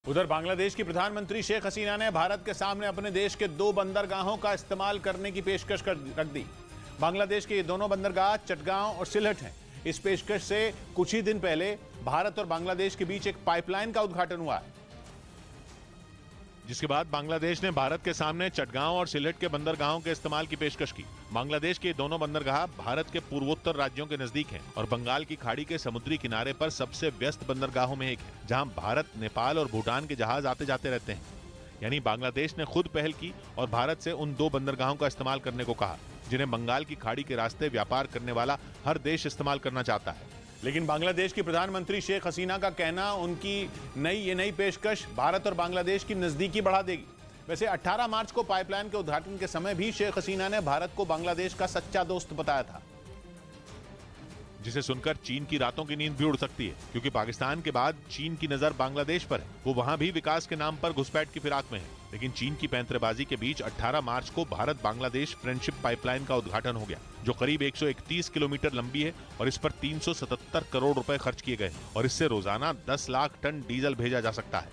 उधर बांग्लादेश की प्रधानमंत्री शेख हसीना ने भारत के सामने अपने देश के 2 बंदरगाहों का इस्तेमाल करने की पेशकश रख दी। बांग्लादेश के ये दोनों बंदरगाह चटगांव और सिलहट हैं। इस पेशकश से कुछ ही दिन पहले भारत और बांग्लादेश के बीच एक पाइपलाइन का उद्घाटन हुआ है, जिसके बाद बांग्लादेश ने भारत के सामने चटगांव और सिलहट के बंदरगाहों के इस्तेमाल की पेशकश की। बांग्लादेश के दोनों बंदरगाह भारत के पूर्वोत्तर राज्यों के नजदीक हैं और बंगाल की खाड़ी के समुद्री किनारे पर सबसे व्यस्त बंदरगाहों में एक है, जहां भारत, नेपाल और भूटान के जहाज आते जाते रहते हैं। यानी बांग्लादेश ने खुद पहल की और भारत से उन 2 बंदरगाहों का इस्तेमाल करने को कहा, जिन्हें बंगाल की खाड़ी के रास्ते व्यापार करने वाला हर देश इस्तेमाल करना चाहता है। लेकिन बांग्लादेश की प्रधानमंत्री शेख हसीना का कहना, उनकी नई पेशकश भारत और बांग्लादेश की नजदीकी बढ़ा देगी। वैसे 18 मार्च को पाइपलाइन के उद्घाटन के समय भी शेख हसीना ने भारत को बांग्लादेश का सच्चा दोस्त बताया था, जिसे सुनकर चीन की रातों की नींद भी उड़ सकती है, क्योंकि पाकिस्तान के बाद चीन की नजर बांग्लादेश पर है। वो वहां भी विकास के नाम पर घुसपैठ की फिराक में है। लेकिन चीन की पैंतरेबाजी के बीच 18 मार्च को भारत बांग्लादेश फ्रेंडशिप पाइपलाइन का उद्घाटन हो गया, जो करीब 131 किलोमीटर लंबी है और इस पर 377 करोड़ रुपए खर्च किए गए और इससे रोजाना 10 लाख टन डीजल भेजा जा सकता है।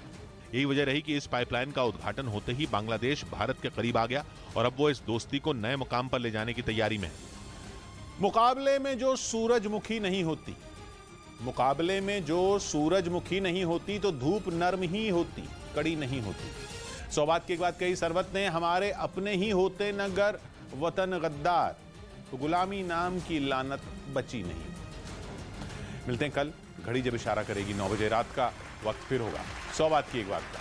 यही वजह रही कि इस पाइपलाइन का उद्घाटन होते ही बांग्लादेश भारत के करीब आ गया और अब वो इस दोस्ती को नए मुकाम पर ले जाने की तैयारी में है। मुकाबले में जो सूरजमुखी नहीं होती तो धूप नर्म ही होती, कड़ी नहीं होती। सौबात की एक बात कही सरवत ने, हमारे अपने ही होते नगर वतन गद्दार, तो गुलामी नाम की लानत बची नहीं। मिलते हैं कल, घड़ी जब इशारा करेगी 9 बजे रात का, वक्त फिर होगा 100 बात की एक बात का।